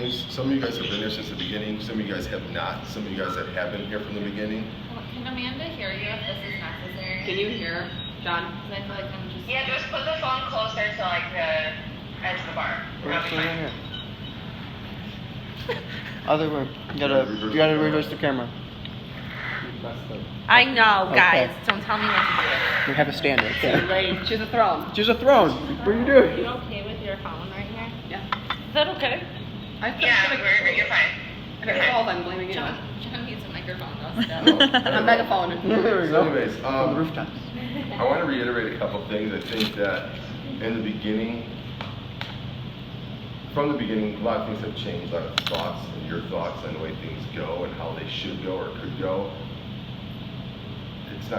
things. Some of you guys have been here since the beginning. Some of you guys have not. Some of you guys that have been here from the beginning. Can Amanda hear you if this is necessary? Can you hear John? Because I feel like I'm just... Yeah, just put the phone closer to like the edge of the bar. Other way. You gotta reverse the camera. I know, guys. Okay. Don't tell me what to do. We have a standard. Okay. Ready? Choose a throne. Choose a throne. What are you doing? Are you okay with your phone right here? Yeah. Is that okay? You're fine. If it falls, I'm blaming you. John needs a microphone though still. A megaphone. There we So go. anyways, Rooftops. I want to reiterate a couple things. I think that in the beginning, from the beginning, a lot of things have changed. A lot of thoughts and your thoughts and the way things go and how they should go or could go. It's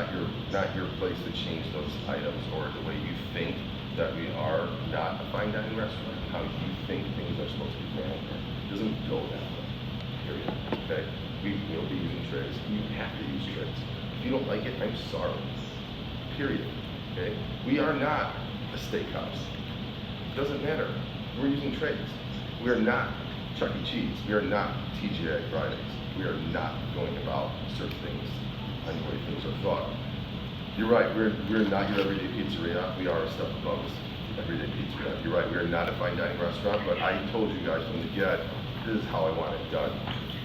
not your place to change those items or the way you think that we are not a fine dining restaurant. How you think things are supposed to be ran. It doesn't go that way. Period. Okay. We will be using trays. You have to use trays. If you don't like it, I'm sorry. Period. Okay? We are not a steakhouse. It doesn't matter. We're using trays. We are not Chuck E. Cheese. We are not TGI Fridays. We are not going about certain things on the way things are thought. You're right. We're not your everyday pizzeria. We are a step above everyday pizzeria. You're right. We are not a fine dining restaurant. But I told you guys from the get, this is how I want it done.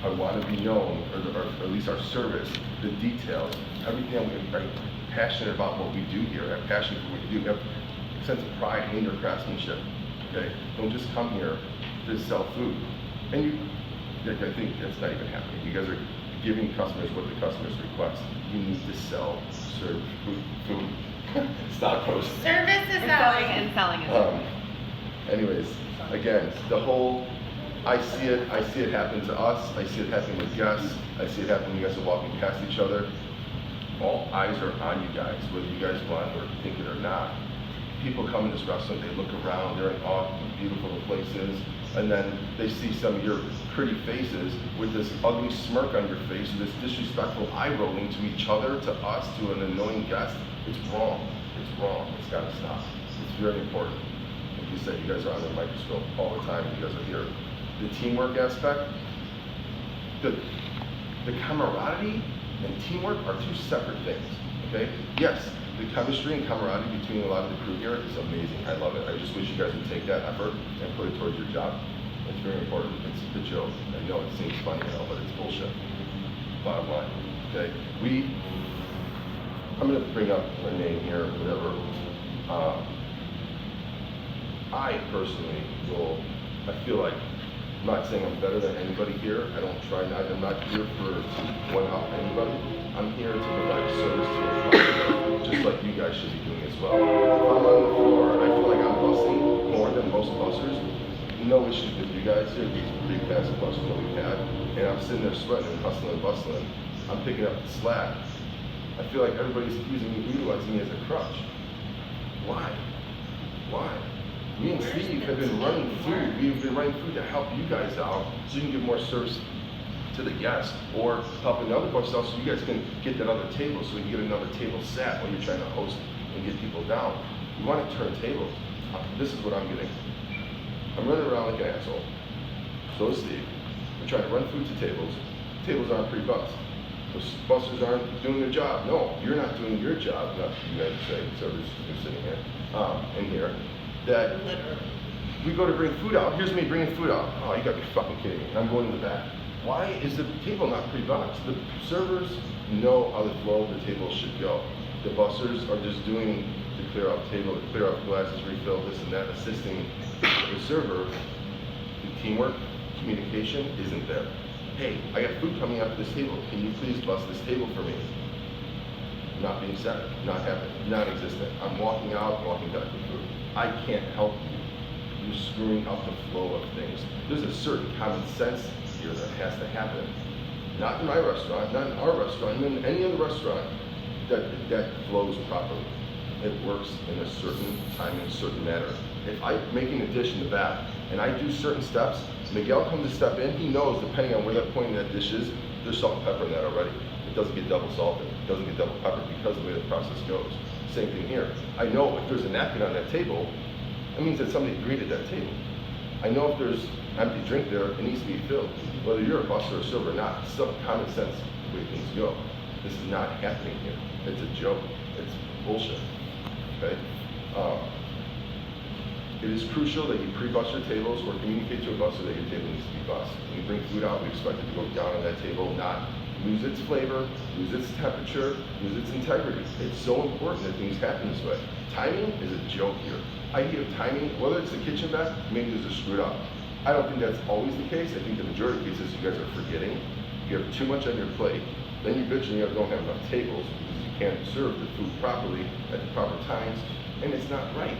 I want to be known, or at least our service, the details, everything. I'm passionate about what we do here. I have passion for what we do. I have a sense of pride in your craftsmanship. Okay, don't just come here to sell food. And I think that's not even happening. You guys are giving customers what the customers request. You need to serve food. Stop post. Service is Selling is Anyways, again, the whole. I see it happen to us. I see it happening with guests. I see it happening when you guys are walking past each other. All eyes are on you guys, whether you guys want or think it or not. People come in this restaurant, they look around, they're in awe of the beautiful places, and then they see some of your pretty faces with this ugly smirk on your face, this disrespectful eye rolling to each other, to us, to an annoying guest. It's wrong. It's wrong. It's got to stop. It's very important. Like you said, you guys are on the microscope all the time. You guys are here. The teamwork aspect, the camaraderie and teamwork are two separate things, okay? Yes, the chemistry and camaraderie between a lot of the crew here is amazing. I love it. I just wish you guys would take that effort and put it towards your job. It's very important. It's a joke. I know it seems funny now, but it's bullshit. Bottom line, okay? I'm gonna bring up my name here, whatever. I personally I feel like, I'm not saying I'm better than anybody here. I'm not here to one-up anybody. I'm here to provide service to a customer, just like you guys should be doing as well. If I'm on the floor and I feel like I'm busting more than most bussers, no issues with you guys here. These big fast bussers that we've had, and I'm sitting there sweating and hustling and bustling. I'm picking up the slack. I feel like everybody's utilizing me as a crutch. Why? Me and Steve have been running food. We've been running food to help you guys out so you can give more service to the guests, or help another bus out so you guys can get that other table, so we can get another table sat while you're trying to host and get people down. We want to turn tables. This is what I'm getting. I'm running around like an asshole. So is Steve. We're trying to run food to tables. Tables aren't pre-bussed. Those bussers aren't doing their job. No, you're not doing your job. Not you guys say, service is sitting here, in here. That we go to bring food out. Here's me bringing food out. Oh, you gotta be fucking kidding me. And I'm going to the back. Why is the table not pre-boxed? The servers know how the flow of the table should go. The bussers are just doing to clear out table, to clear out glasses, refill this and that, assisting the server. The teamwork, communication isn't there. Hey, I got food coming out of this table. Can you please bus this table for me? Not being said, not happening, non-existent. I'm walking out, walking back with food. I can't help you. You're screwing up the flow of things. There's a certain common sense here that has to happen. Not in my restaurant, not in our restaurant, and in any other restaurant that flows properly. It works in a certain time, in a certain manner. If I'm making a dish in the back and I do certain steps, Miguel comes to step in, he knows depending on where that point in that dish is, there's salt and pepper in that already. It doesn't get double salted, it doesn't get double peppered because of the way the process goes. Same thing here. I know if there's a napkin on that table, it means that somebody greeted that table. I know if there's empty drink there, it needs to be filled. Whether you're a buster or a server or not, it's some common sense the way things go. This is not happening here. It's a joke. It's bullshit. Okay? It is crucial that you pre-bus your tables or communicate to a buster that your table needs to be bussed. When you bring food out, we expect it to go down on that table, not lose its flavor, lose its temperature, lose its integrity. It's so important that things happen this way. Timing is a joke here. I hear timing, whether it's the kitchen back, maybe they're screwed up. I don't think that's always the case. I think the majority of cases you guys are forgetting. You have too much on your plate. Then you bitch and you don't have enough tables because you can't serve the food properly at the proper times, and it's not right.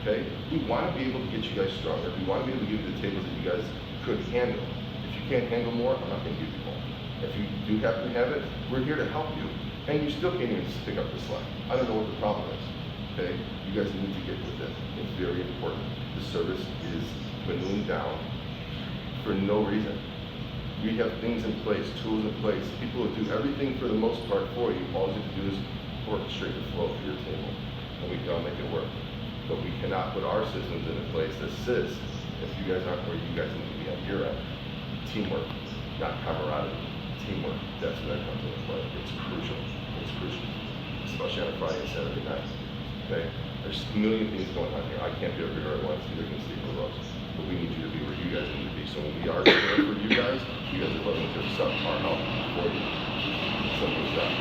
Okay? We want to be able to get you guys stronger. We want to be able to give you the tables that you guys could handle. If you can't handle more, I'm not going to give you more. If you do happen to have it, we're here to help you. And you still can't even pick up the slack. I don't know what the problem is. Okay? You guys need to get with it. It's very important. The service is dwindling down for no reason. We have things in place, tools in place. People will do everything for the most part for you. All you have to do is orchestrate the flow for your table. And we can make it work. But we cannot put our systems into place that says, if you guys aren't where you guys need to be on your end. Teamwork, not camaraderie. Teamwork, that's where that comes into play. It's crucial. It's crucial. Especially on a Friday and Saturday night. Okay? There's a million things going on here. I can't be over here at once, either can Steve or Rose. But we need you to be where you guys need to be. So when we are there for you guys are willing to accept our help for you. Simple as that.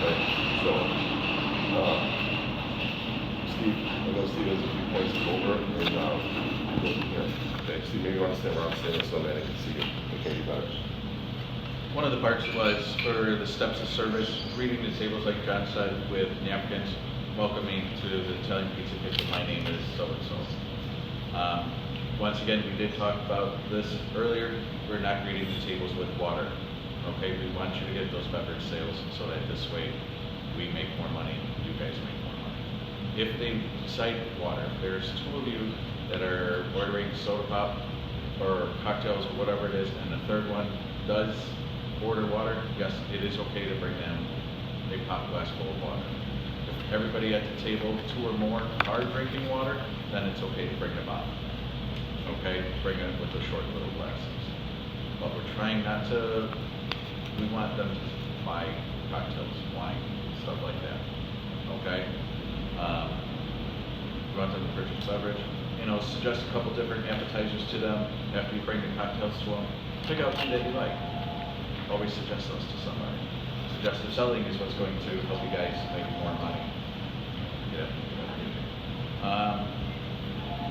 Okay? So, Steve, I know Steve has a few points to go over, and we'll go from here. Okay, Steve, maybe you want to stand around, stand so that I can see you. Okay, you better. One of the parts was for the steps of service, greeting the tables like John said with napkins, welcoming to the Italian Pizza Kitchen, my name is so-and-so. Once again, we did talk about this earlier, we're not greeting the tables with water. Okay, we want you to get those beverage sales so that this way we make more money, you guys make more money. If they cite water, if there's two of you that are ordering soda pop or cocktails or whatever it is, and the third one does order water, yes, it is okay to bring them a pop glass full of water. If everybody at the table, two or more, are drinking water, then it's okay to bring them up. Okay, bring it with the short little glasses. But we're trying not to, we want them to buy cocktails, wine, stuff like that. Okay? We want them to purchase beverage. You know, suggest a couple different appetizers to them after you bring the cocktails to them. Pick out one that you like. Always suggest those to somebody. Suggestive selling is what's going to help you guys make more money. Yeah.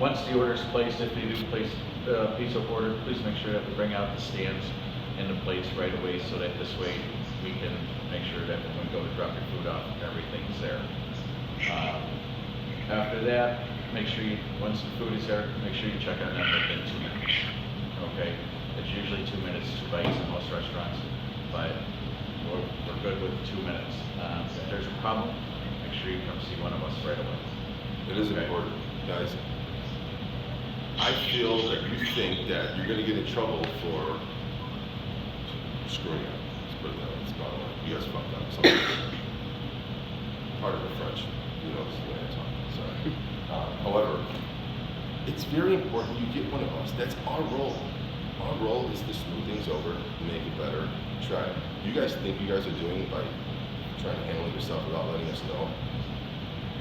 Once the order is placed, if you do place the pizza order, please make sure that we bring out the stands and the plates right away so that this way we can make sure that when we go to drop your food off, everything's there. After that, make sure you, once the food is there, make sure you check on them within 2 minutes. Okay? It's usually 2 minutes, 2 bites in most restaurants, but we're good with 2 minutes. If there's a problem, make sure you come see one of us right away. It is Okay. important, guys. I feel that you think that you're going to get in trouble for screwing up. Let's put it that way. It's bottom line. You guys fucked up. Something. Part of the French, who knows the way I talk. Sorry. However, it's very important you get one of us. That's our role. Our role is to smooth things over, make it better, try it. You guys think you guys are doing by trying to handle it yourself without letting us know?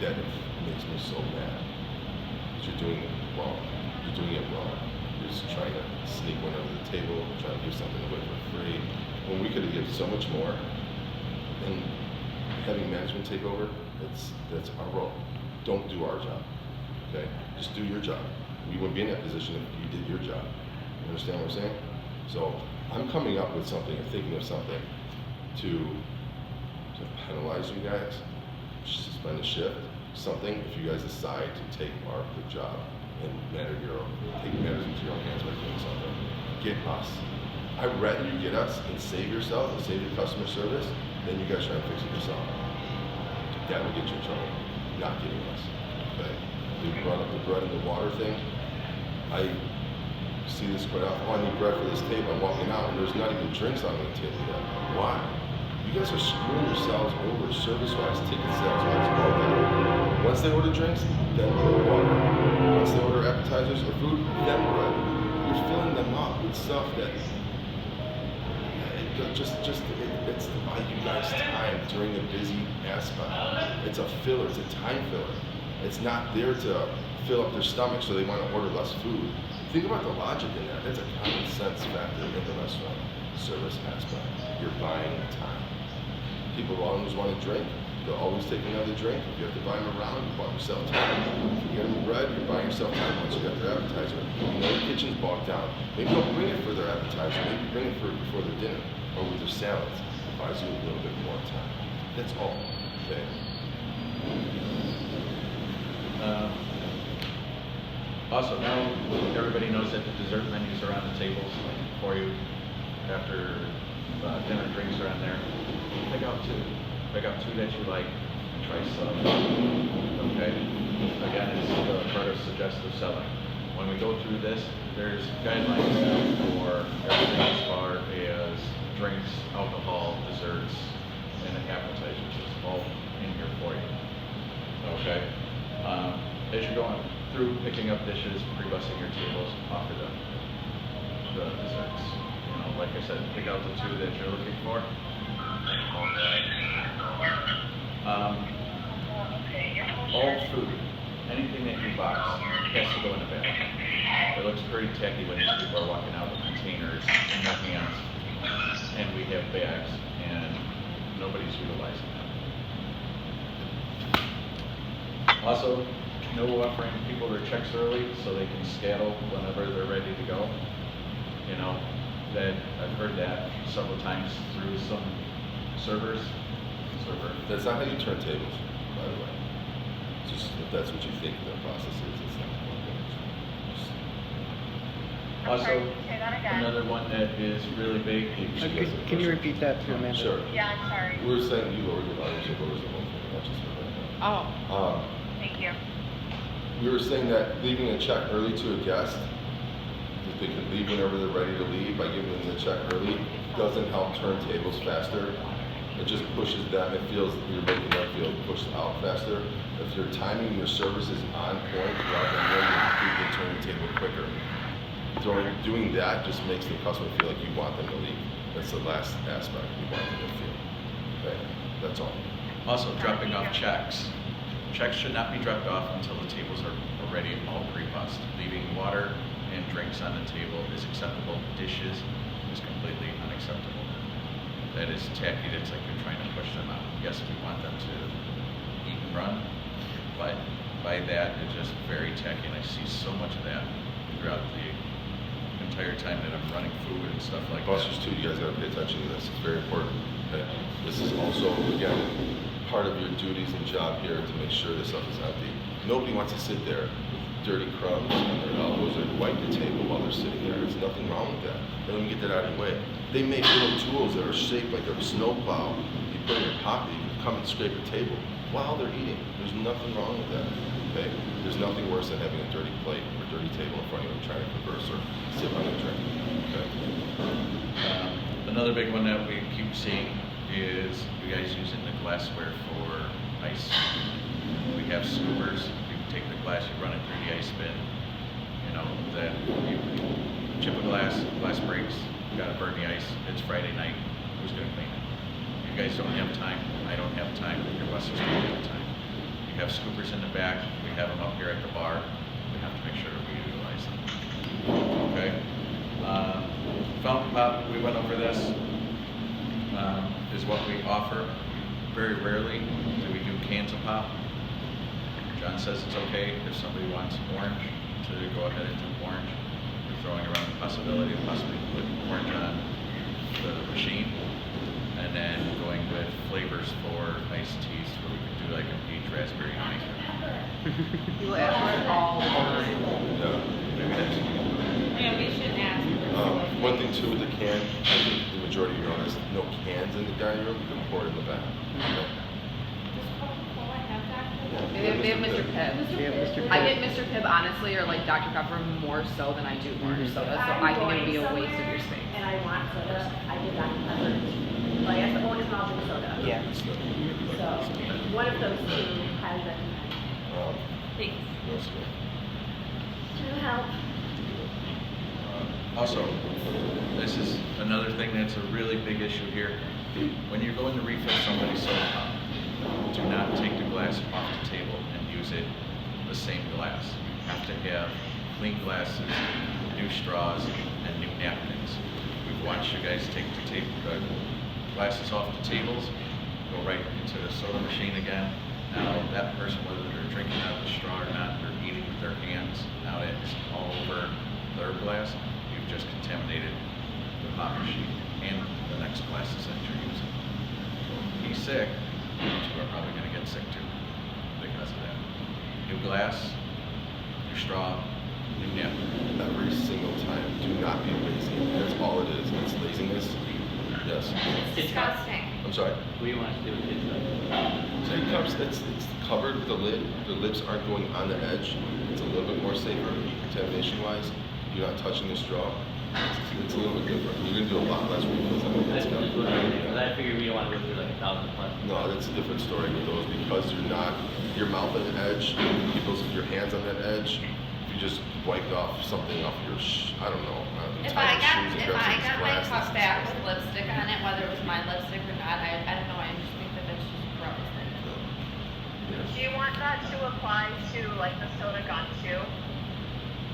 That makes me so mad. But you're doing it wrong. You're doing it wrong. You're just trying to sneak one under the table, trying to give something away for free, when we could have given so much more. And having management take over, that's our role. Don't do our job, okay? Just do your job. We wouldn't be in that position if you did your job. You understand what I'm saying? So I'm coming up with something, or thinking of something to penalize you guys, suspend a shift, something if you guys decide to take our good job and take matters into your own hands by doing something. Get us. I'd rather you get us and save yourself and save your customer service than you guys try and fix it yourself. That will get you in trouble, not getting us. Okay? You brought up the bread and the water thing. I see this quite often. Oh, I need bread for this table. I'm walking out and there's not even drinks on the table yet. Why? You guys are screwing yourselves over service-wise, ticket sales-wise, all that. Once Once they order drinks, then water. Once they order appetizers or food, then bread. You're filling them up with stuff that it's to buy you guys time during the busy aspect. It's a filler, it's a time filler. It's not there to fill up their stomach so they want to order less food. Think about the logic in that. That's a common sense factor in the restaurant service aspect. You're buying time. People will always want to drink. They'll always take another drink. If you have to buy them around, you bought yourself time. If you get them bread, you're buying yourself time once you got their appetizer. You know the kitchen's bogged down. Maybe don't bring it for their appetizer. Maybe bring it before their dinner or with their salads. It buys you a little bit more time. That's all. Okay. Also, now everybody knows that the dessert menus are on the tables for you after dinner drinks are on there. Pick out two. Pick out two that you like and try some. Okay? Again, it's part of suggestive selling. When we go through this, there's guidelines for everything as far as drinks, alcohol, desserts, and appetizers. It's all in here for you. Okay? As you're going through picking up dishes, pre-bussing your tables, offer them the desserts. You know, like I said, pick out the two that you're looking for. All food, anything that you box has to go in a bag. It looks pretty tacky when people are walking out with containers in their hands, and we have bags, and nobody's utilizing them. Also, no offering people their checks early so they can scatter whenever they're ready to go. You know, that I've heard that several times through some servers. That's not how you turn tables, by the way. Just if that's what you think the process is, it's not what it is. Also, Say that again. another one that is really big. Can you repeat that to Amanda? Sure. Yeah, I'm sorry. We were saying you lowered your volume, so lowers the whole thing, not just for right now. Oh. Thank you. We were saying that leaving a check early to a guest, that they can leave whenever they're ready to leave by giving them the check early, doesn't help turn tables faster. It just pushes them, it feels, you're making them feel pushed out faster. If your timing, your service is on point throughout the meal, you can turn the table quicker. Doing that just makes the customer feel like you want them to leave. That's the last aspect you want them to feel. Okay, that's all. Also, dropping off checks. Checks should not be dropped off until the tables are already all pre-bussed. Leaving water and drinks on the table is acceptable. Dishes is completely unacceptable. That is tacky. That's like you're trying to push them out. Yes, we want them to eat and run, but by that, it's just very tacky. And I see so much of that throughout the entire time that I'm running food and stuff like that. Busters too, you guys gotta pay attention to this. It's very important. Okay? This is also, again, part of your duties and job here to make sure this stuff is empty. Nobody wants to sit there with dirty crumbs on their elbows or wipe the table while they're sitting there. There's nothing wrong with that. They don't even get that out of your way. They make little tools that are shaped like a snowplow. You put in your pocket, you can come and scrape a table while they're eating. There's nothing wrong with that. Okay? There's nothing worse than having a dirty plate or a dirty table in front of you and trying to converse or sip on a drink. Okay? Another big one that we keep seeing is you guys using the glassware for ice. We have scoopers. You take the glass, you run it through the ice bin. You know, then you chip a glass breaks, you gotta burn the ice. It's Friday night. Who's gonna clean it? You guys don't have time. I don't have time. Your busters don't have time. You have scoopers in the back. We have them up here at the bar. We have to make sure we utilize them. Okay? Fountain pop, we went over this, is what we offer. Very rarely do we do cans of pop. John says it's okay if somebody wants orange to go ahead and do orange. We're throwing around the possibility of possibly putting orange on the machine and then going with flavors for iced teas where we could do like a peach, raspberry, honey. People ask for it all the time. Yeah. Maybe that's Yeah, we should ask. One thing too with the can, I think the majority of you notice, no cans in the dining room, you can pour it in the back. Okay? They have Mr. Pibb. Yeah, Mr. I Pibb. get Mr. Pibb honestly, or like Dr. Pepper more so than I do orange soda, so I think it would be a waste of your space. And I want soda, I did Dr. Pepper. Like, I said, oh, it's not drink soda. Yeah. It's not- So, one of those two, highly recommend. else to do? To help. Also, this is another thing that's a really big issue here. When you're going to refill somebody's soda pop, do not take the glass off the table and use it the same glass. You have to have clean glasses, new straws, and new napkins. We've watched you guys take the glasses off the tables, go right into the soda machine again. Now that person, whether they're drinking out of the straw or not, they're eating with their hands. Now it's all over their glass. You've just contaminated the pop machine and the next glasses that you're using. So if he's sick, you two are probably going to get sick too because of that. New glass, new straw, new napkin. Every single time, do not be lazy. That's all it is. It's laziness. Yes. Disgusting. I'm sorry. What do you want us to do with kids? Two cups, it's covered with a lid. The lips aren't going on the edge. It's a little bit more safer, contamination wise. You're not touching the straw. It's a little bit different. You're going to do a lot less refills. I mean, That's it's what not, Because I figured we don't want to go through like 1,000 plus. no, that's a different story with those because you're not, your mouth on the edge, your hands on that edge. If you just wiped off something off your, I don't know, If tie I your got, shoes and if grab I some got my glass, cup that's back with disgusting. lipstick on it, whether it was my lipstick or not, I don't know, I just think that that's just gross. Yes. Do you want that to apply to like the soda gun too?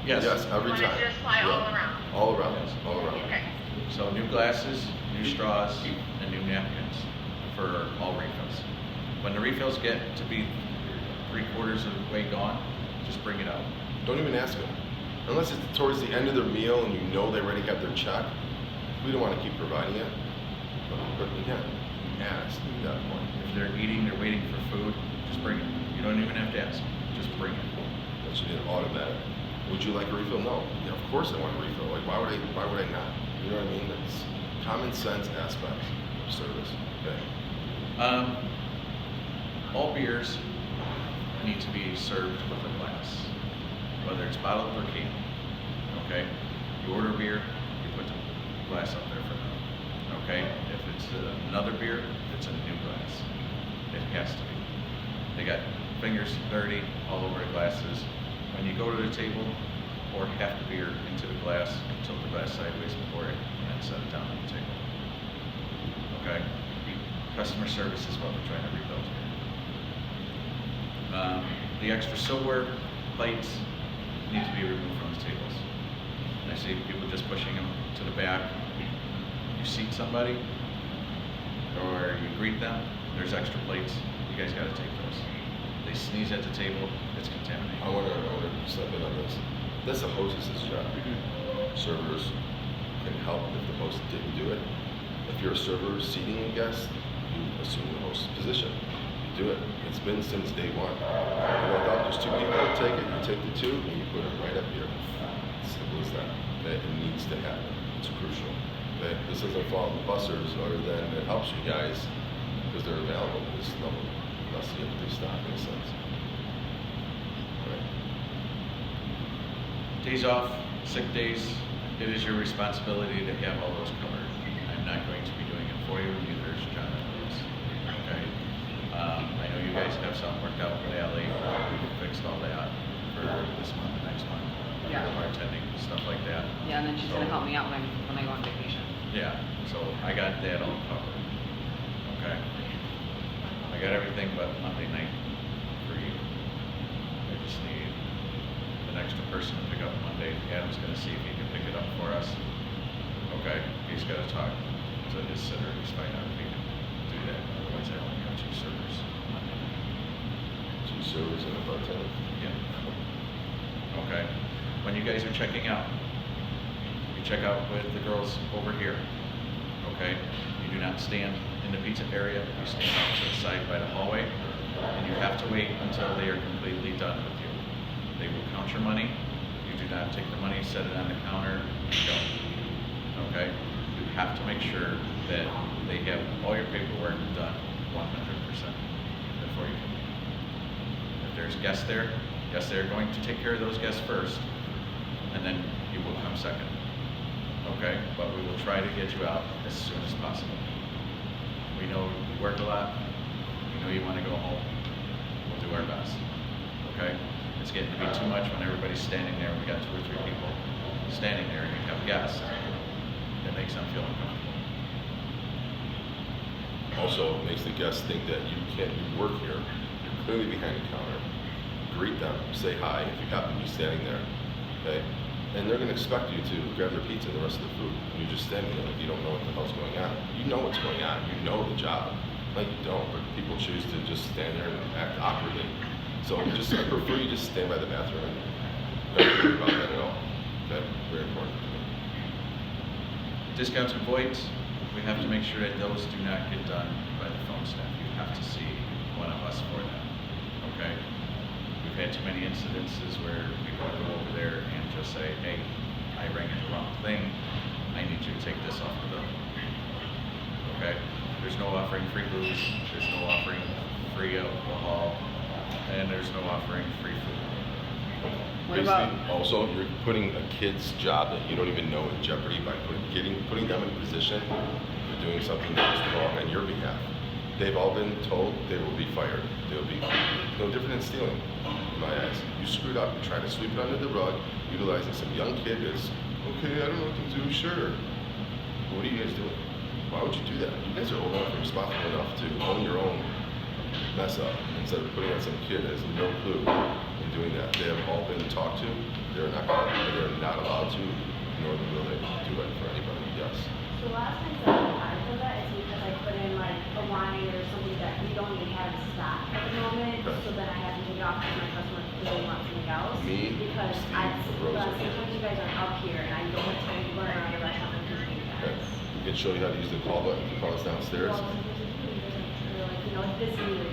Yes. Yes, every You want time. it to just apply all Yeah. around? All around, Yes. all around. Okay. So new glasses, new straws, and new napkins for all refills. When the refills get to be 3/4 of the way gone, just bring it out. Don't even ask them. Unless it's towards the end of their meal and you know they already have their check, we don't want to keep providing it. But again, ask at that point. If they're eating, they're waiting for food, just bring it. You don't even have to ask, just bring it. That should be an automatic. Would you like a refill? No. Yeah, of course I want a refill. Like, why would I not? You know what I mean? That's common sense aspects of service. Okay. All beers need to be served with a glass, whether it's bottled or can. Okay? You order beer, you put the glass up there for them. Okay? If it's another beer, it's a new glass. It has to be. They got fingers dirty all over the glasses. When you go to the table, pour half the beer into the glass, tilt the glass sideways and pour it, and then set it down on the table. Okay? Customer service is what we're trying to rebuild here. The extra silverware, plates need to be removed from the tables. And I see people just pushing them to the back. You seat somebody, or you greet them, there's extra plates, you guys gotta take those. They sneeze at the table, it's contaminated. I want to step in on this. That's the hostess's job. Servers can help if the host didn't do it. If you're a server seating a guest, you assume the host's position. You do it. It's been since day one. You walk up, there's two people, take it, you take the two, and you put it right up here. Simple as that. Okay? It needs to happen. It's crucial. Okay? This doesn't fall on the bussers other than it helps you guys because they're available at this level. Thus the empty stock in a sense. Right. Days off, sick days, it is your responsibility to have all those covered. I'm not going to be doing it for you, neither is John and Liz. Okay? I know you guys have something worked out with Ally. We fixed all that for this month and next month. Yeah. Bartending, stuff like that. Yeah, and then she's gonna help me out when I go on vacation. Yeah, so I got that all covered. Okay? I got everything but Monday night for you. I just need an extra person to pick up Monday. Adam's gonna see if he can pick it up for us. Okay? He's gotta talk to his sitter, he's find out if he can do that. Otherwise, I only got 2 servers Monday night. 2 servers and a bartender. Yeah. Okay? When you guys are checking out, you check out with the girls over here. Okay? You do not stand in the pizza area, you stand off to the side by the hallway, and you have to wait until they are completely done with you. They will count your money, you do not take the money, set it on the counter, and go. Okay? You have to make sure that they have all your paperwork done 100% before you can leave. If there's guests there, yes, they're going to take care of those guests first, and then you will come second. Okay? But we will try to get you out as soon as possible. We know you work a lot. We know you want to go home. We'll do our best. Okay? it's getting to be too much when everybody's standing there and we got 2 or 3 people standing there and you have a guest. It makes them feel uncomfortable. Also, it makes the guests think that you can't do work here. You're clearly behind the counter. Greet them, say hi if you happen to be standing there, okay? And they're gonna expect you to grab their pizza and the rest of the food. And you're just standing there like you don't know what the hell's going on. You know what's going on, you know the job. Like you don't, but people choose to just stand there and act awkwardly. So I prefer you just stand by the bathroom and don't worry about that at all. Okay, very important to me. Discounts and voids, we have to make sure that those do not get done by the phone staff. You have to see one of us for that, okay? We've had too many incidences where people go over there and just say, hey, I rang in the wrong thing. I need you to take this off the bill. Okay? There's no offering free booze, there's no offering free alcohol, and there's no offering free food. What Basically, about- also, you're putting a kid's job that you don't even know in jeopardy by putting them in a position of doing something that is wrong on your behalf. They've all been told they will be fired. They will be no different than stealing, in my eyes. You screwed up. You tried to sweep it under the rug, utilizing some young kid that's, okay, I don't know what to do, sure. But what are you guys doing? Why would you do that? You guys are old enough and responsible enough to own your own mess up instead of putting on some kid that has no clue in doing that. They have all been talked to. They're not allowed to, nor will they do it for anybody. Yes. So last time that I did that is because I put in like a wine or something that we don't even have in stock at the moment. Okay. So then I have to take it off to my customer because they want something else. Me, Because Steve, Rosa. sometimes you guys are up here and I don't have time to run around the restaurant and do you Okay. guys. We can show you how to use the call button. You can call us downstairs. Well, sometimes you do, you guys are like, like this year, like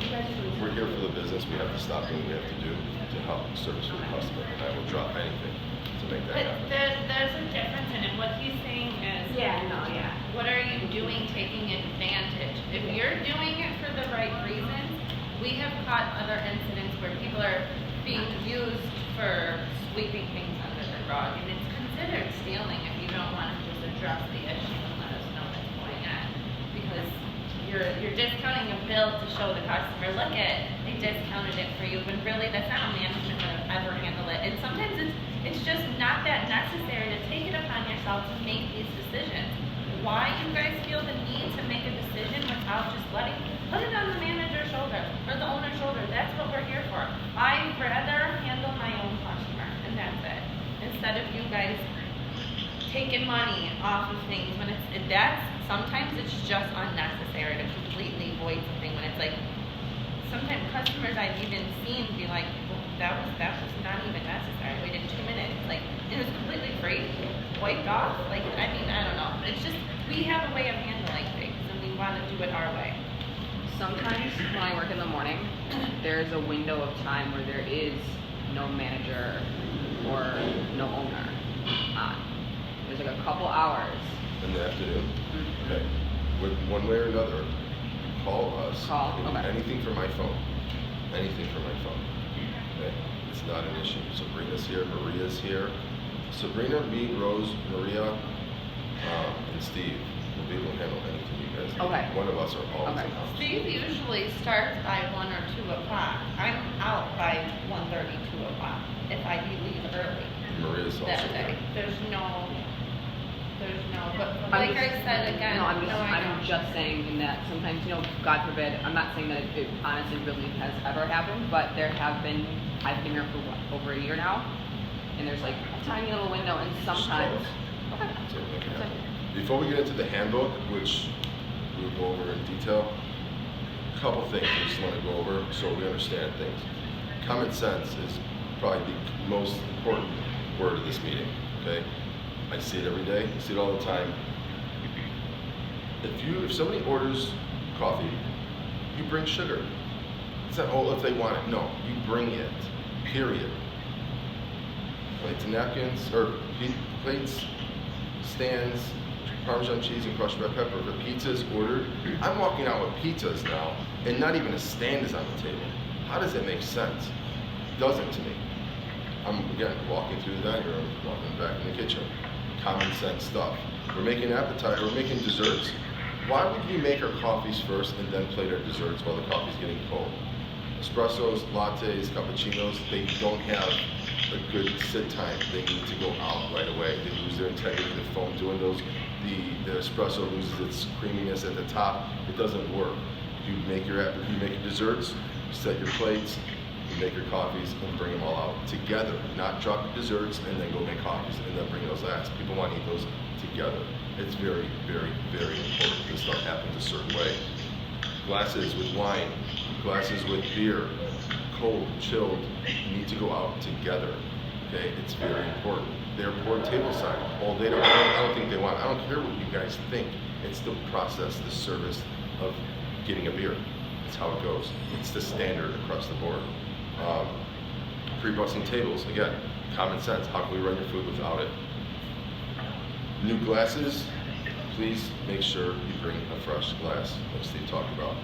you guys are doing We're here for something. the business. We have to stop doing what we have to do to help service for the customer. And I will drop anything to make that But happen. there's a difference in it. What he's saying is, Yeah, no, yeah. what are you doing taking advantage? If you're doing it for the right reasons, we have caught other incidents where people are being used for sweeping things under the rug, and it's considered stealing if you don't want to just address the issue and let us know what's going on. Because you're discounting a bill to show the customer, look at, they discounted it for you, when really that's not how management would ever handle it. And sometimes it's just not that necessary to take it upon yourself to make these decisions. Why you guys feel the need to make a decision without just put it on the manager's shoulder or the owner's shoulder. That's what we're here for. I'd rather handle my own customer, and that's it. Instead of you guys taking money off of things when sometimes it's just unnecessary to completely void something when it's like, sometimes customers I've even seen be like, well, that was not even necessary. I waited 2 minutes. Like, it was completely free, wiped off. Like, I mean, I don't know. It's just, we have a way of handling things and we want to do it our way. Sometimes when I work in the morning, there's a window of time where there is no manager or no owner on. There's like a couple hours. In the afternoon? Okay. With one way or another, call us. Call, If you need okay. anything from my phone. Anything from my phone. Okay? It's not an issue. Sabrina's here, Maria's here. Sabrina, me, Rose, Maria, and Steve will be able to handle anything you guys need. Okay. One of us are always Okay. in house. Steve usually starts by 1 or 2 o'clock. I'm out by 1:30, 2 o'clock if I leave early Maria's also that day. here. But I'm like I said again, No, I'm I know. just saying in that sometimes, God forbid, I'm not saying that it honestly really has ever happened, but there have been, I've been here for over a year now, and there's like a tiny little window, and sometimes. Okay. So we can That's have- it. Before we get into the handbook, which we'll go over in detail, a couple things we just want to go over so we understand things. Common sense is probably the most important word of this meeting, okay? I see it every day, I see it all the time. If somebody orders coffee, you bring sugar. It's not, oh, if they want it. No, you bring it, period. Plates and napkins, or plates, stands, Parmesan cheese and crushed red pepper. The pizza's ordered. I'm walking out with pizzas now, and not even a stand is on the table. How does that make sense? It doesn't to me. I'm, again, walking through the dining room, walking back in the kitchen. Common sense stuff. We're making appetizers, we're making desserts. Why would we make our coffees first and then plate our desserts while the coffee's getting cold? espressos, lattes, cappuccinos, they don't have a good sit time. They need to go out right away. They lose their integrity, the foam doing those. The espresso loses its creaminess at the top. It doesn't work. You make your desserts, set your plates, you make your coffees, and bring them all out together. Not drop your desserts and then go make coffees and then bring those last. People want to eat those together. It's very, very, very important. This stuff happens a certain way. Glasses with wine, glasses with beer, cold, chilled, need to go out together. Okay, it's very important. They're important table side. All they don't, I don't think they want. I don't care what you guys think. It's the process, the service of getting a beer. It's how it goes. It's the standard across the board. Pre-busing tables, again, common sense. How can we run your food without it? New glasses, please make sure you bring a fresh glass, like Steve talked about.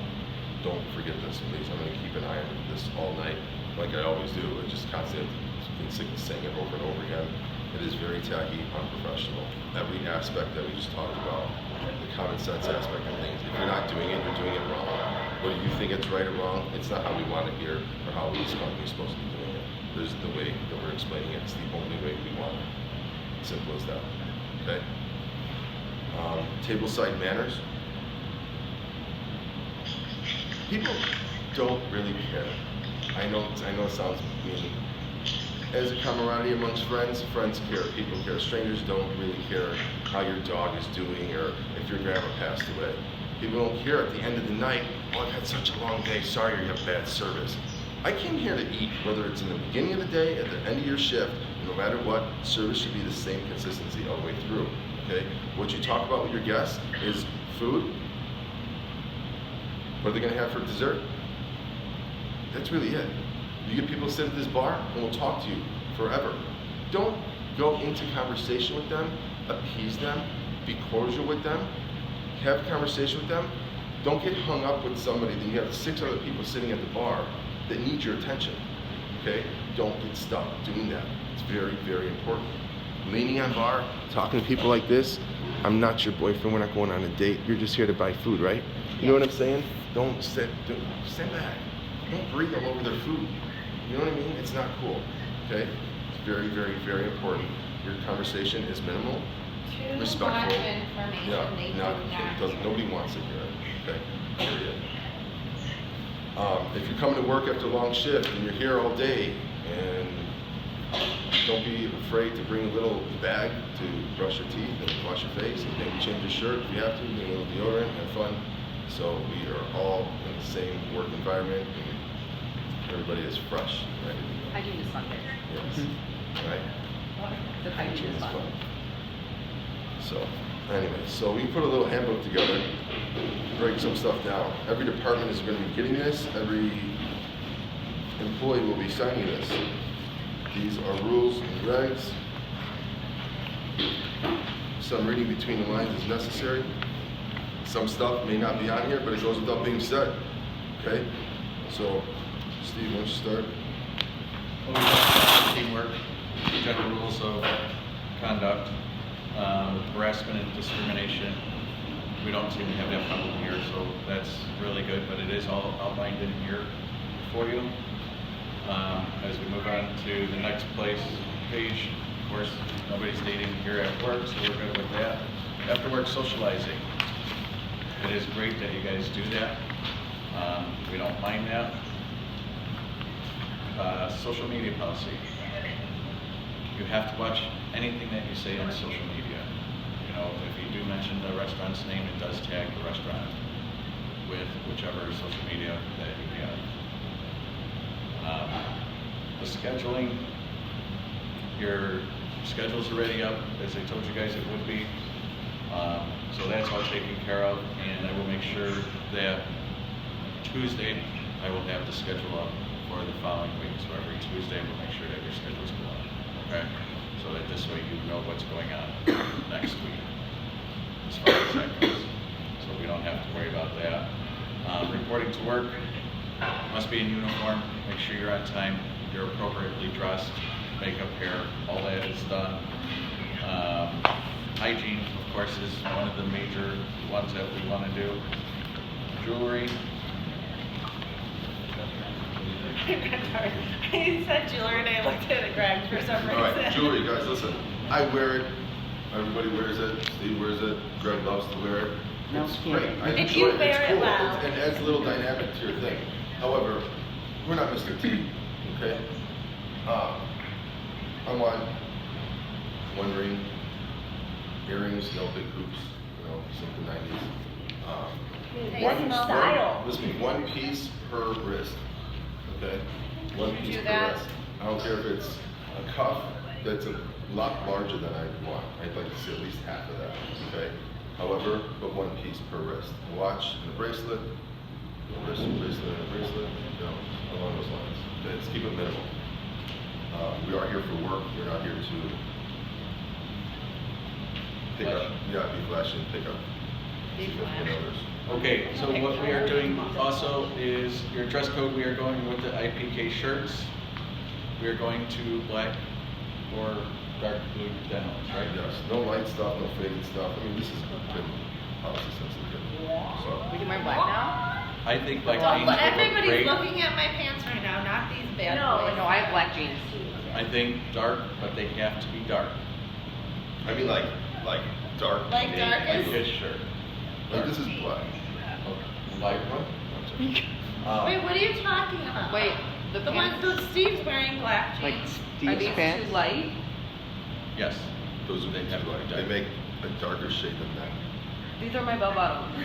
Don't forget this, please. I'm going to keep an eye on this all night, like I always do. I just constantly been sick of saying it over and over again. It is very tacky, unprofessional. Every aspect that we just talked about, the common sense aspect of things. If you're not doing it, you're doing it wrong. Whether you think it's right or wrong, it's not how we want it here or how this company is supposed to be doing it. There's the way that we're explaining it. It's the only way we want it. Simple as that. Okay? Tableside manners. People don't really care. I know it sounds mean. As a camaraderie amongst friends, friends care, people care. Strangers don't really care how your dog is doing or if your grandma passed away. People don't care at the end of the night, oh, I've had such a long day, sorry you have bad service. I came here to eat, whether it's in the beginning of the day, at the end of your shift, no matter what, service should be the same consistency all the way through, okay? What you talk about with your guests is food. What are they gonna have for dessert? That's really it. You get people to sit at this bar and we'll talk to you forever. Don't go into conversation with them, appease them, be cordial with them, have a conversation with them. Don't get hung up with somebody that you have 6 other people sitting at the bar that need your attention, okay? Don't get stuck doing that. It's very, very important. Leaning on bar, talking to people like this, I'm not your boyfriend, we're not going on a date, you're just here to buy food, right? You know what I'm saying? Don't stand back. Don't breathe all over their food. You know what I mean? It's not cool, okay? It's very, very, very important. Your conversation is minimal, respectful. Too much information, they do not. Nobody wants to hear it, okay? Period. If you're coming to work after a long shift and you're here all day, and don't be afraid to bring a little bag to brush your teeth and wash your face, and maybe change your shirt if you have to, bring a little deodorant, have fun. So we are all in the same work environment, and everybody is fresh, right? Hygiene is fun. Yes, right? The hygiene is fun. So, anyway, so we put a little handbook together, break some stuff down. Every department is going to be getting this. Every employee will be signing this. These are rules and regs. Some reading between the lines is necessary. Some stuff may not be on here, but it goes without being said. Okay? So, Steve, why don't you start? Well, we talked about teamwork, general rules of conduct, harassment and discrimination. We don't seem to have that problem here, so that's really good, but it is all outlined in here for you. As we move on to the next page, of course, nobody's dating here at work, so we're good with that. After work socializing. It is great that you guys do that. We don't mind that. Social media policy. You have to watch anything that you say on social media. You know, if you do mention the restaurant's name, it does tag the restaurant with whichever social media that you have. The scheduling, your schedule's already up, as I told you guys it would be. So that's all taken care of, and I will make sure that Tuesday I will have the schedule up for the following week. So every Tuesday we'll make sure that your schedules go up. Okay? So that this way you know what's going on next week as far as that goes. So we don't have to worry about that. Reporting to work, must be in uniform. Make sure you're on time. You're appropriately dressed. Makeup, hair, all that is done. Hygiene, of course, is one of the major ones that we want to do. Jewelry. I said jewelry and I looked at Greg for some reason. All right, jewelry, guys, listen. I wear it. Everybody wears it. Steve wears it. Greg loves to wear it. No It's kidding. great. I If enjoy you it. wear It's it cool. well. It adds a little dynamic to your thing. However, we're not Mr. T, okay? I want one ring, earrings, no big hoops, something 90s. Hey, One small style. Listen, one piece per wrist, okay? One Can you piece do per that? wrist. I don't care if it's a cuff that's a lot larger than I want. I'd like to see at least half of that, okay? However, but one piece per wrist. A watch and a bracelet, a wrist, bracelet, and a bracelet, along those lines. Okay, let's keep it minimal. We are here for work. We're not here to pick up. Yeah, be flashy and pick up significant others. Okay, so what we are doing also is your dress code, we are going with the IPK shirts. We are going to black or dark blue denims, right? Yes, no light stuff, no faded stuff. I mean, this has been policy since the beginning. So, We can wear black now? I think black Well, jeans would look everybody's great. looking at my pants right now, not these bad boys. No, I have black jeans. I think dark, but they have to be dark. I mean, like dark. Like dark Like is- his shirt. Like this is black. Light one? Wait, what are you talking about? Wait, the The one pants, that Steve's wearing black Like jeans. are Steve's these pants? too light? Yes. Those are They have to be they dark. make a darker shade than that. These are my bell bottoms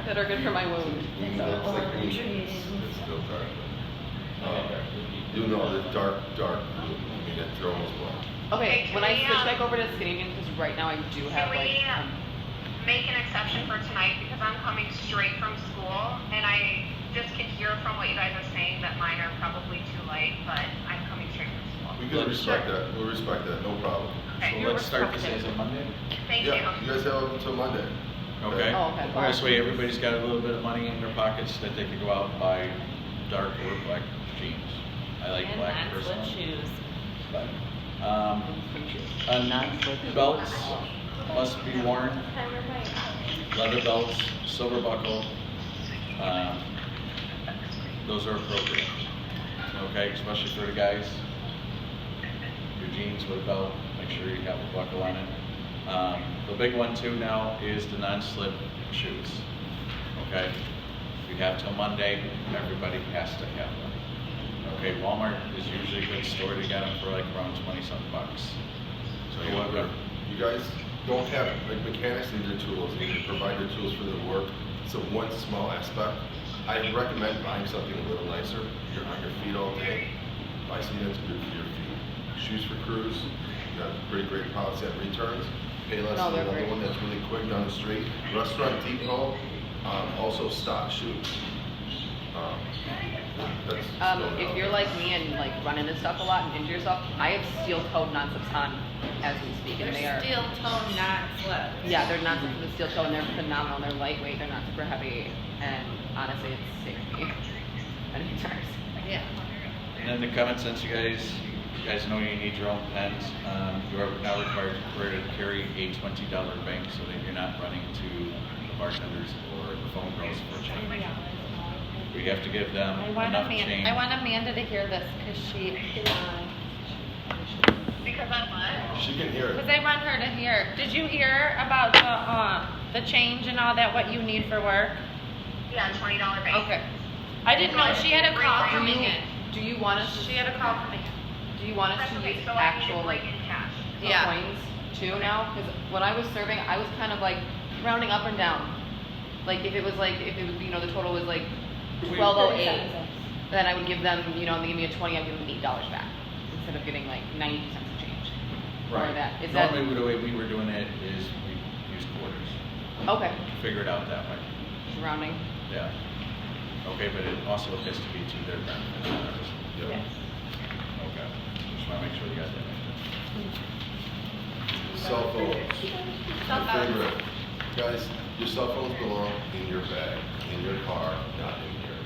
that are good for my wound. That's like green. It's still dark. You know, the dark blue. I mean, they're almost black. Okay, Okay, when I can we, switch back over to skinny jeans, because right now I do have Can like, we make an exception for tonight because I'm coming straight from school and I just can hear from what you guys are saying that mine are probably too light, but I'm coming straight from school. We can respect that. We'll respect that. No problem. Okay. So let's start this as a Monday. Thank Yeah, you. you guys have until Monday. Okay. Oh, okay. This way everybody's got a little bit of money in their pockets that they could go out and buy dark or black jeans. I like black personally. shoes. But, Non-slip. belts must be worn. Leather belts, silver buckle. Those are appropriate. Okay, especially for the guys. Your jeans with a belt, make sure you have a buckle on it. The big one too now is the non-slip shoes. Okay, we have till Monday. Everybody has to have them. Okay, Walmart is usually a good store. They got them for like around 20-something bucks. So However, you guys don't have, like mechanics need their tools, they need to provide their tools for their work. So one small aspect, I recommend buying something a little nicer. You're on your feet all day, buy something that's good for your feet. Shoes for crews, you got pretty great policy on returns. Payless No, is they're another great. one that's really quick down the street. Restaurant Depot, also stock shoes. That's still If out you're there. like me and like run into stuff a lot and injure yourself, I have steel-toed non-slips on as we speak, and they They're are. steel tone, not slip. Yeah, they're non-slips with steel toe, and they're phenomenal. They're lightweight, they're not super heavy, and honestly, it's saved me many times. Yeah. And then the common sense, you guys know you need your own pens. You are now required to carry a $20 bank so that you're not running to the bartenders or the phone girls for change. We have to give them enough change. I want Amanda to hear this because Because I'm what? She can hear it. I want her to hear. Did you hear about the change and all that? What you need for work? Yeah, $20 bank. Okay. I didn't know she had a call coming in. Do you want us She to, had a call coming in. do you want us That's to okay, use so I need to actual like bring in cash. Yeah. coins too now? Because when I was serving, I was kind of like rounding up and down. Like if it was the total was like 1208, then I would give them, they give me a 20, I'd give them $8 back instead of getting like 90 cents of change. Or Right. that is that Normally, the way we were doing it is we used quarters. okay? Figure it out that way. Just rounding. Yeah. Okay, but it also has to be to their benefit. not ours. Yeah. Okay. Just want to make sure you got that. Cell phones. Cell My phones. favorite. Guys, your cell phones belong in your bag, in your car, not in here.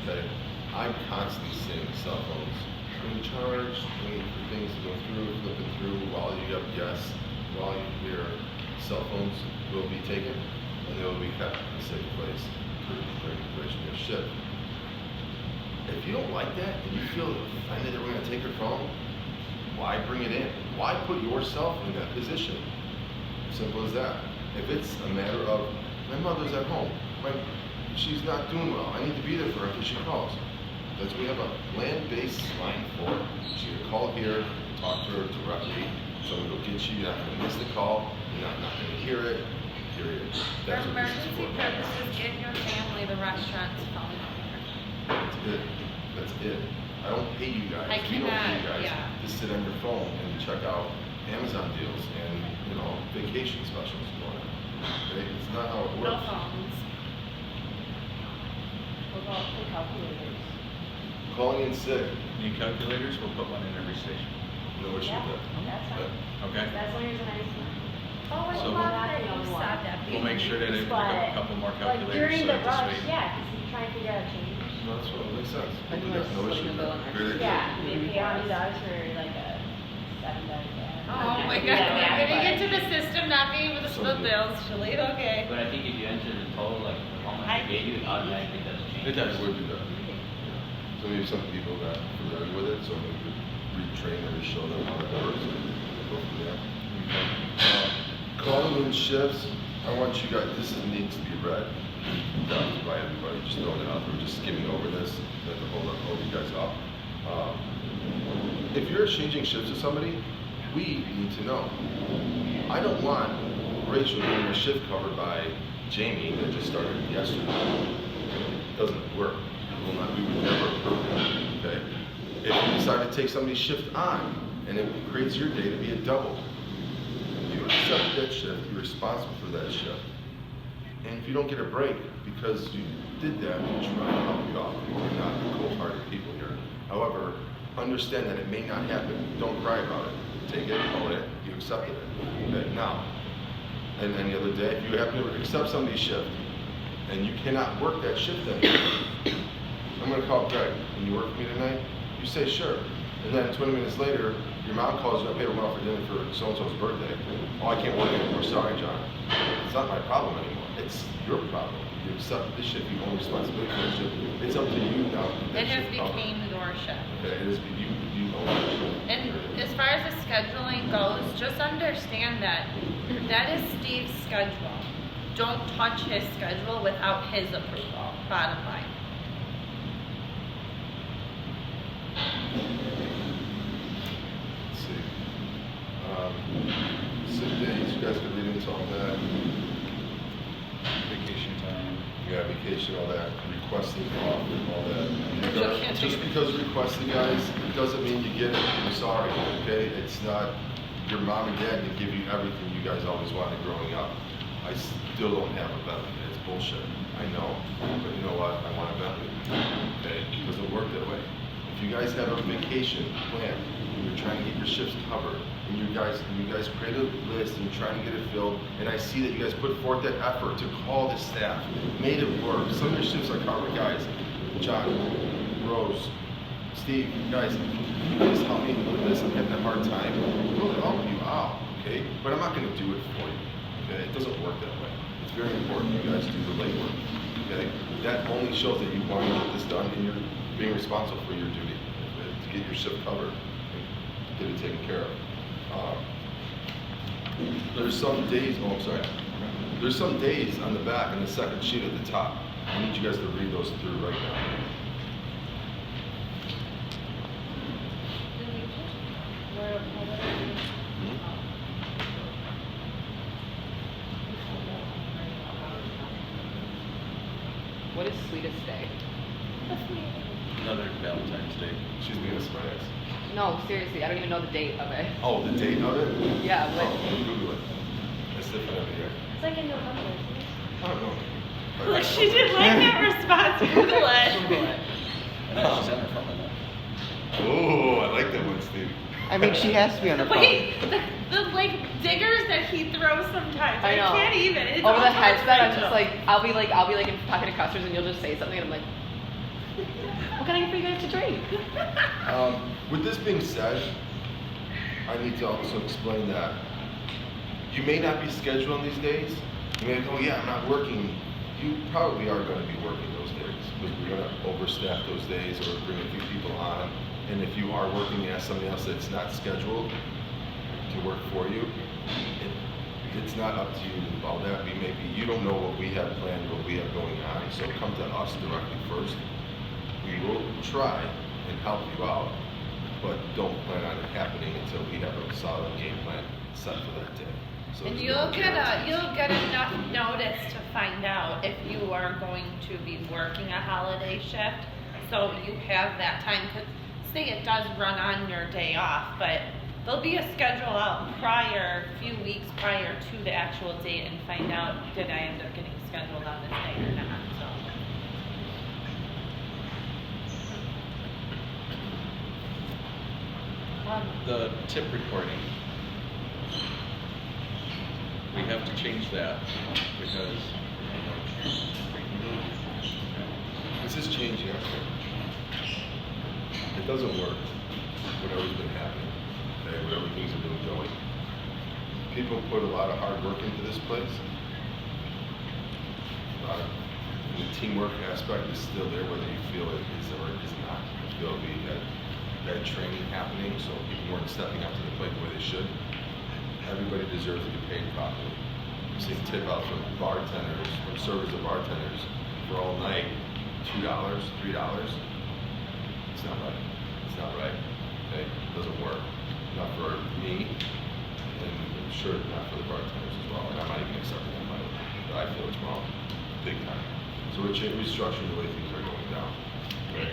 Okay? I'm constantly seeing cell phones being charged, waiting for things to go through, flipping through while you have guests, while your cell phones will be taken, and they will be kept in a safe place during the duration of your shift. If you don't like that and you feel offended that we're gonna take your phone, why bring it in? Why put yourself in that position? Simple as that. If it's a matter of, my mother's at home, she's not doing well, I need to be there for her until she calls. That's what we have a land-based line for. She can call here, talk to her directly, someone will get you, you're not gonna miss the call, you're not gonna hear it, period. For That's what this is emergency for. purposes, give your family the restaurant's phone number. That's it. That's it. I don't pay you guys. I We don't pay you cannot, guys yeah. to sit on your phone and check out Amazon deals and, vacation specials going on. Okay? It's not how it No works. phones. What about the calculators? Calling in sick, Need calculators? We'll put one in every station. no issue Yeah, with that. that's fine. Okay? That's the only reason I said. Oh, I So- love that you said that. We'll make sure that it, a couple more Like calculators during so the that this rush, way. yeah, because you try and figure out change. No, that's what makes sense. I We think got we're no issue splitting with the bill that. on our Very good. Yeah, they pay $20 for like a $7 tab. Oh my god, Yeah, we're getting but- into the system, not being able to split bills, Shalene, okay. But I think if you enter the total, like, how much I- they gave you, it automatically does change. It does. It would do that. So maybe some people got familiar with it, so we could retrain them and show them how it works and go from there. Calling in shifts, I want you guys, needs to be read down by everybody, just throwing it out there, just skimming over this, not to hold you guys up. If you're changing shifts with somebody, we need to know. I don't want Rachel getting her shift covered by Jamie that just started yesterday. It doesn't work. We would never approve that, okay? If you decide to take somebody's shift on, and it creates your day to be a double, you accept that shift, you're responsible for that shift. And if you don't get a break because you did that, we're trying to help you out. We're not cold-hearted people here. However, understand that it may not happen. Don't cry about it. Take it, own it, you accepted it. Okay, now, and any other day, if you happen to accept somebody's shift, and you cannot work that shift anymore, I'm gonna call Greg, can you work for me tonight? You say sure. And then 20 minutes later, your mom calls you up, hey, we're going out for dinner for so-and-so's birthday. Oh, I can't work anymore, sorry, John. It's not my problem anymore, it's your problem. You accept this shift, you own responsibility for the shift. It's up to you now. to get It has that shift covered. became your shift. Okay, it is, you own that shift. And as far as the scheduling goes, just understand that that is Steve's schedule. Don't touch his schedule without his approval, bottom line. Let's see. Sick days, you guys could read into all that. Vacation time. Yeah, vacation, all that, requesting off, all that. You can't Just take it. because you requested, guys, it doesn't mean you get it. I'm sorry, okay? It's not, your mom and dad can give you everything you guys always wanted growing up. I still don't have a Bentley. It's bullshit. I know, but you know what? I want a Bentley, okay? It doesn't work that way. If you guys have a vacation plan, and you're trying to get your shifts covered, and you guys create a list and you're trying to get it filled, and I see that you guys put forth that effort to call the staff, made it work. Some of your shifts are covered, guys. John, Rose, Steve, guys, you guys help me with this. I'm having a hard time. We'll help you out, okay? But I'm not gonna do it for you, okay? It doesn't work that way. It's very important you guys do the legwork, okay? That only shows that you want to get this done and you're being responsible for your duty to get your shift covered and get it taken care of. There's some days, oh, I'm sorry. There's some days on the back and the second sheet at the top. I need you guys to read those through right now. What is sweetest day? Another Valentine's Day. She's being a smartass. No, seriously, I don't even know the date of it. Oh, the date of it? Yeah, Oh, what? Google it. It's different every year. It's like in November, isn't it? I don't know. Look, she did like that response. Google it. She's on her phone right now. Oh, I like that one, Steve. I mean, she has to be on her phone. Wait, the like diggers that he throws sometimes. I I, know. can't even. It's Over all the towards headset, I'm Rachel. just like, I'll be like talking to customers and you'll just say something and I'm like, what can I get for you guys to drink? With this being said, I need to also explain that you may not be scheduled on these days. You may go, yeah, I'm not working. You probably are going to be working those those days, because we're gonna overstaff those days or bring a few people on. And if you are working as somebody else that's not scheduled to work for you, it's not up to you to involve that. You don't know what we have planned, what we have going on, so come to us directly first. We will try and help you out, but don't plan on it happening until we have a solid game plan set for that day. So And there's you'll no get guarantee. enough notice to find out if you are going to be working a holiday shift, so you have that time. 'Cause say it does run on your day off, but there'll be a schedule out a few weeks prior to the actual date, and find out, did I end up getting scheduled on this day or not, so. The tip reporting, we have to change that because This is changing up here. It doesn't work, whatever's been happening, okay, whatever things have been going. People put a lot of hard work into this place. And the teamwork aspect is still there, whether you feel it is or it is not. I feel we had that training happening, so people weren't stepping up to the plate the way they should. Everybody deserves to get paid properly. I'm seeing tip out from bartenders, from servers to bartenders for all night, $2, $3. It's not right. It's not right. Okay? It doesn't work. Not for me, and I'm sure not for the bartenders as well. And I'm not even accepting that money. But I feel it's wrong, big time. So we're restructuring the way things are going down. Okay?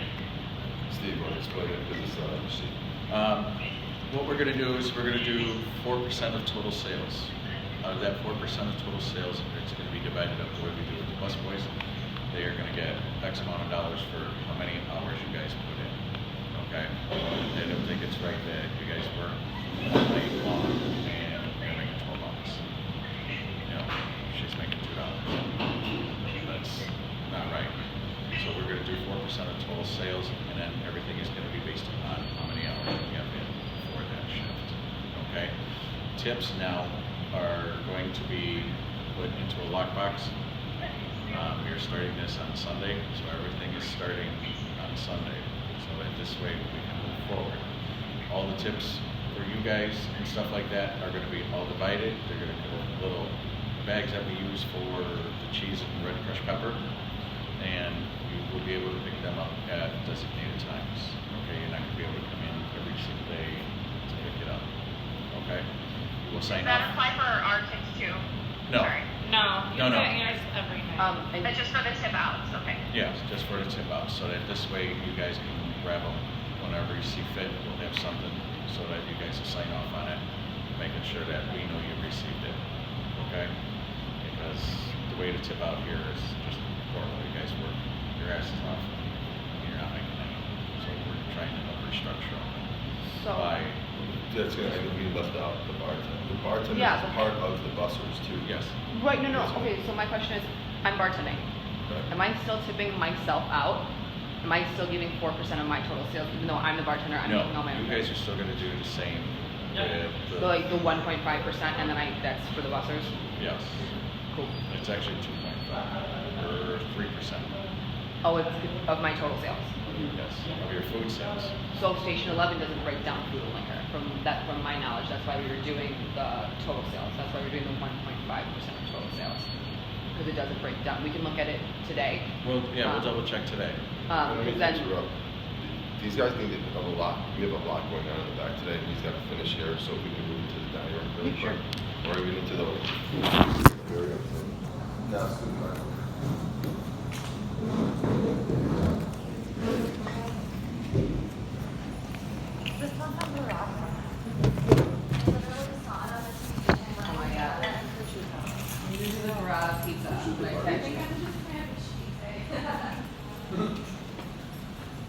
Steve, want to explain it because it's not on your seat. what we're gonna do is we're gonna do 4% of total sales. Out of that 4% of total sales, it's gonna be divided up the way we do with the busboys. They are gonna get X amount of dollars for how many hours you guys put in, okay? I don't think it's right that you guys work all night long and you're making $12. You know, she's making $2. That's not right. So we're gonna do 4% of total sales, and then everything is gonna be based upon how many hours we have in for that shift, okay? Tips now are going to be put into a lockbox. We are starting this on Sunday, so everything is starting on Sunday, so that this way we can move forward. All the tips for you guys and stuff like that are gonna be all divided. They're gonna go in little bags that we use for the cheese and red crushed pepper, and you will be able to pick them up at designated times. Okay, you're not gonna be able to come in every single day to pick it up. Okay, you will sign Does that off. apply for our tips too? No. Sorry. No, you No, no. get yours every night. And But just for the tip outs, okay. Yes, just for the tip out, so that this way you guys can grab them whenever you see fit. We'll have something so that you guys will sign off on it, making sure that we know you received it. Okay? Because the way to tip out here is just horrible. You guys work your asses off and you're not making any. So we're trying to restructure them so, by, That's gonna end up being left out, the bartender. The bartender Yeah, is but- part of the bussers too. yes. right, no, okay, so my question is, I'm bartending. Okay. Am I still tipping myself out? Am I still giving 4% of my total sales, even though I'm the bartender, I'm making all my No, own? you guys are still gonna do the same with the. So like the 1.5%, and then that's for the bussers? Yes. Cool. It's actually 2.5 or 3%. Oh, it's of my total sales. Yes, of your food sales. So Station 11 doesn't break down food and liquor, from my knowledge. That's why we were doing the total sales. That's why we're doing the 1.5% of total sales. Because it doesn't break down. We can look at it today. Well, yeah, we'll double check today. Let me 'Cause then, interrupt. These guys need to have a lot, we have a lot going on in the back today, and he's gotta finish here, so if we can move into the dining room really Sure. quick. Or even into the area. No, it's good, fine. oh my god. This is a burrata pizza.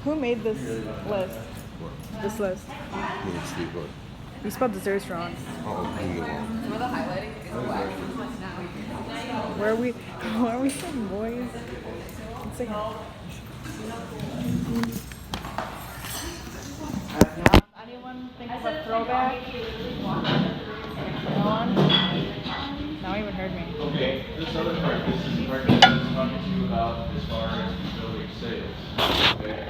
Who made this list? This list. Me and Steve, what? You spelled desserts wrong. Oh, you know. Some of the highlighting is black. Where are we? Where are we from, boys? Let's see. Anyone think of a throwback? No one? No one even heard me. Okay, this other part, this is the part that I was talking to you about as far as sales, okay?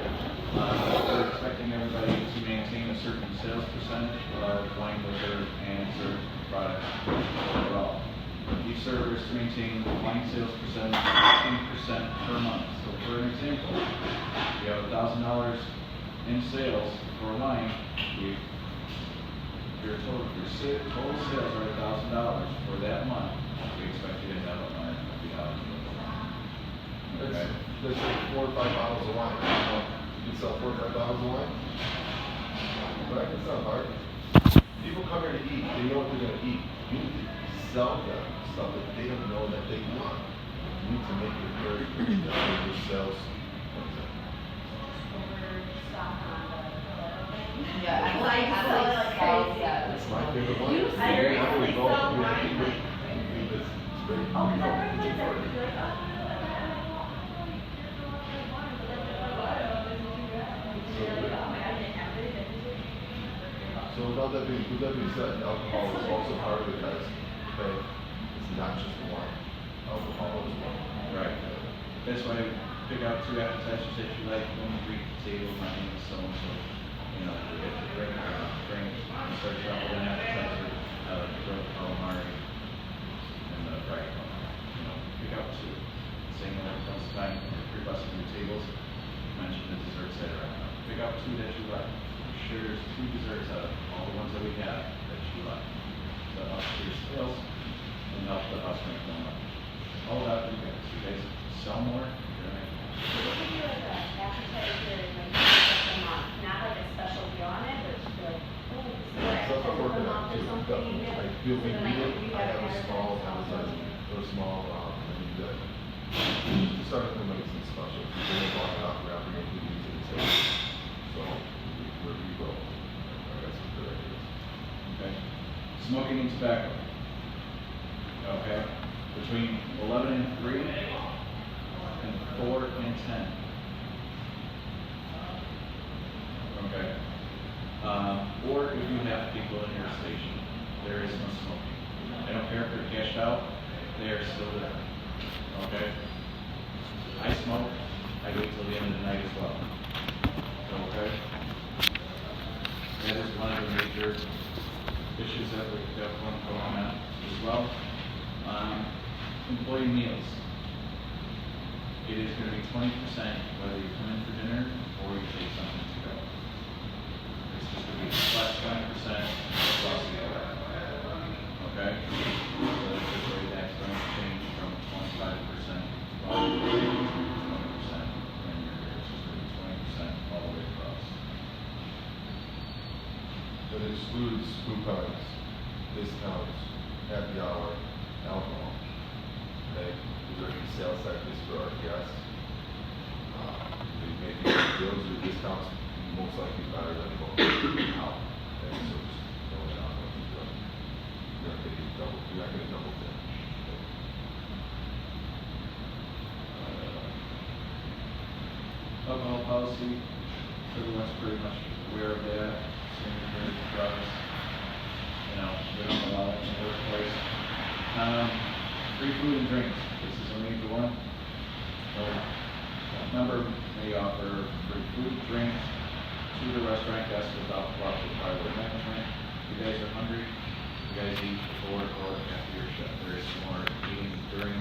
We're expecting everybody to maintain a certain sales percentage of wine, liquor, and certain products overall. Each server is to maintain wine sales percentage of 15% per month. So for an example, if you have $1,000 in sales for wine, your total sales are $1,000 for that month. We expect you to have $150. Okay. Let's say 4 or 5 bottles of wine. You can sell 4 or 5 bottles of wine. Right? It's not hard. People come here to eat. They know what they're going to eat. You need to sell them stuff that they don't know that they want. You need to make it very clear that your sales. Yeah, I like sales. That's my favorite one. You seriously sell wine? It's very important. So with that being said, alcohol is also part of it, guys. Okay, it's not just wine. Alcohol is one. Right. That's why I pick out 2 appetizers that you like when you read the table. My name is so and so. You know, you get the drink, and start dropping an appetizer, the grilled calamari, and the fried calamari. You know, pick out 2. Same when it comes time if you're busting your tables. Mention the desserts that are out. Pick out 2 that you like. Sure, there's 2 desserts out of all the ones that we have that you like. To up your sales and help the us make more money. All about you guys. You guys sell more, you're gonna make more. What would be like a appetizer, like a month, not like a special deal on it, but just be like, oh, this is what So if I'm working a on month it or too, something. I feel we So then, need like, it. you I gotta have a small advertise appetizer, or a small menu that start to make some special. People will walk out, grabbing it, we need to the table. So where we go. I got some good ideas. Okay. Smoking and tobacco. Okay. Between 11 and 3 and 4 and 10. Okay. Or if you have people in your station, there is no smoking. I don't care if they're cashed out, they are still there. Okay. I smoke. I wait till the end of the night as well. Okay. That is one of the major issues that we have going on as well. Employee meals. It is going to be 20% whether you come in for dinner or you take something to go. It's just going to be flat 20% across the board. Okay? So that's the way that's going to change from 25% all the way to 20% when you're here. It's just going to be 20% all the way across. That excludes food cards, discounts, happy hour, alcohol. Okay, these are sales tactics for our guests. They may be deals or discounts, most likely better than going out. Okay, so just going out what you're doing. You're not getting double dip. Alcohol policy, everyone's pretty much aware of that. Same with drugs. You know, we don't allow it in the workplace. Free food and drinks. This is a major one. So, a member may offer free food, drinks to the restaurant guests without prior management. If you guys are hungry, you guys eat before or after your shift. There is some more eating during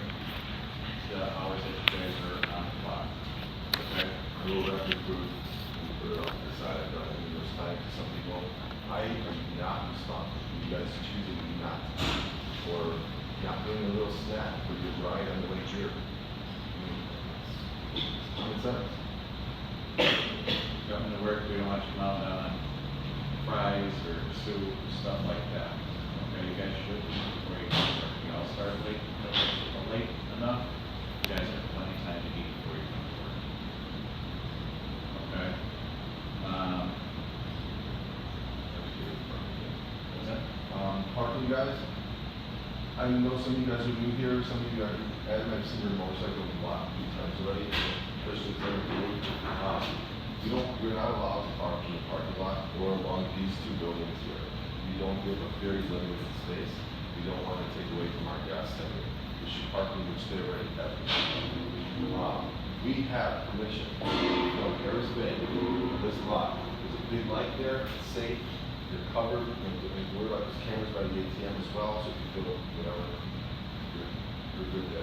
the hours that you guys are on the clock. Okay? I will wrap your food and put it off to the side. I mean, there's time to some people. I am not responsible for you guys choosing not to eat or not doing a little snack for your ride on the way here. I mean, it's common sense. Coming to work, we don't want you mouthing out on fries or soup or stuff like that. Okay, you guys should eat before you go to work. You all start late, late enough, you guys have plenty of time to eat before you come to work. Okay? What's that? Parking guys, I know some of you guys are new here, some of you guys, Adam, I've seen your motorcycle a lot, a few times already, especially you're not allowed to park in the parking lot or along these 2 buildings here. We don't give a very limited space. We don't want to take away from our guests. I mean, the parking which they already have. We have permission from Harris Bay, this lot, there's a big light there, it's safe, you're covered, and we're like, there's cameras by the ATM as well, so if you feel, whatever, you're good there.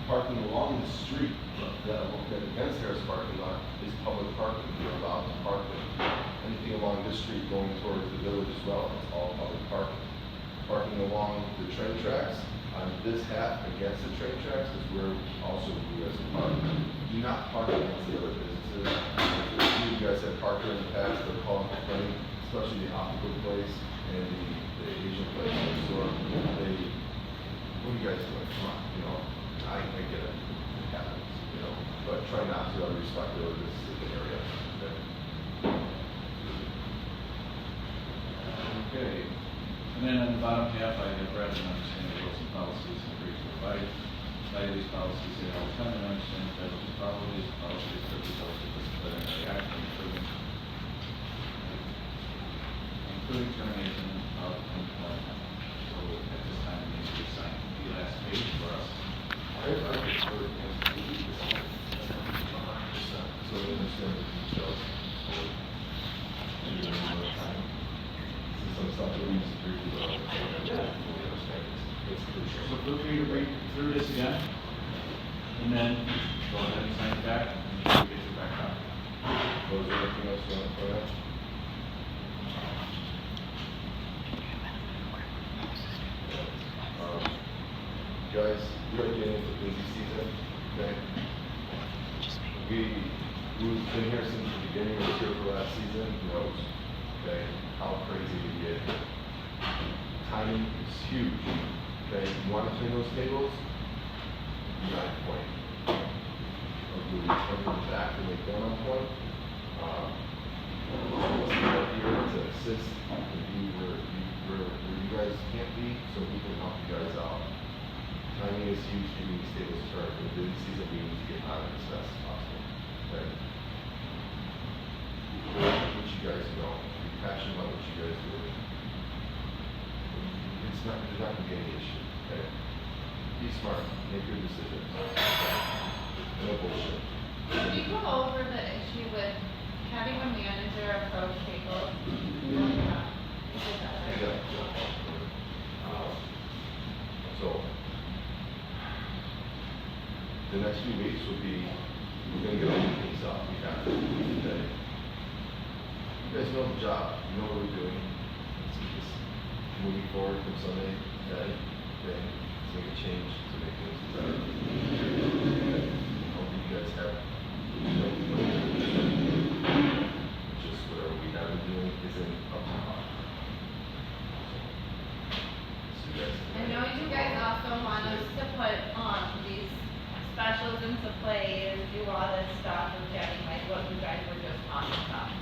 Parking along the street, that against Harris parking lot is public parking, you're allowed to park there. Anything along this street going towards the village as well, it's all public parking. Parking along the train tracks, on this half against the train tracks is where also you guys can park. Do not park against the other businesses. You guys have parked there in the past, they're calling complaining, especially the optical place and the Asian place next door. What are you guys doing? Come on, I get it, it happens, but try not to out of respect to this area. Okay, and then on the bottom half, I have read and understand the rules and policies and agree to abide by these policies at all time, and understand that to follow these policies could result in disciplinary action, including termination of employment. So at this time, we need to sign the last page for us. I prefer to leave this on 100%, so we understand the details. Some stuff that we just briefly don't understand, fully understand, it's crucial. So feel free to read through this again, and then go ahead and sign it back, and we'll get you back up. Was there anything else you want to point out? Guys, we are getting into busy season, okay? We've been here since the beginning, was here for last season, knows, okay, how crazy we get. Timing is huge, okay? You want to turn those tables, you got a point. Or do we turn them back and make them on point? We're here to assist and be where you guys can't be, so we can help you guys out. Timing is huge, getting these tables turned. In the busy season, we need to get out of it as fast as possible. Okay? Do what you guys know. Be passionate about what you guys do. There's not going to be any issue. Okay? Be smart. Make your decisions. No bullshit. Can you go over the issue with having a manager approach tables? So, the next few weeks will be, we're going to get all the things up. We have to today. You guys know the job. You know what we're doing. It's just moving forward from Sunday, okay? Let's make a change to make things better. I hope you guys have just whatever we have been doing isn't up to par. So, see you guys. I know you guys also want us to put these specials into play and do all this stuff and getting like what you guys were just talking about.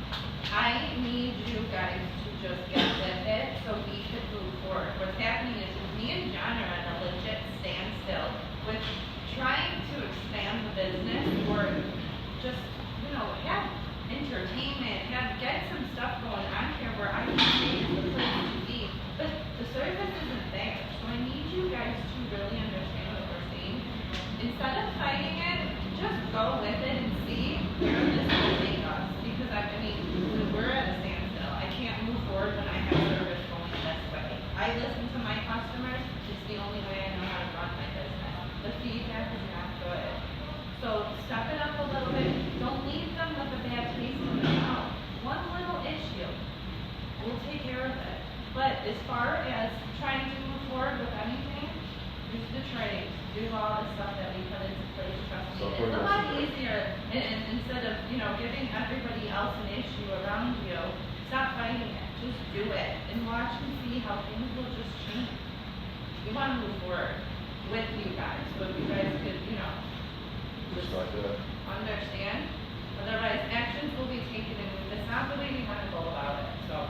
I need you guys to just get with it so we can move forward. What's happening is me and John are at a legit standstill with trying to expand the business or just, have entertainment, get some stuff going on here where I can see the place to be. But the service isn't there. So I need you guys to really understand what we're saying. Instead of fighting it, just go with it and see where this will take us. Because we're at a standstill. I can't move forward when I have service going this way. I listen to my customers. It's the only way I know how to run my business. The feedback is not good. So step it up a little bit. Don't leave them with a bad taste in their mouth. One little issue, we'll take care of it. But as far as trying to move forward with anything, do the trades, do all the stuff that we put into place, trust me. It's a lot easier, and instead of, giving everybody else an issue around you, stop fighting it. Just do it, and watch and see how things will just change. We want to move forward with you guys, so if you guys could, Just like that. understand. Otherwise, actions will be taken, and it's not the way we want to go about it, so.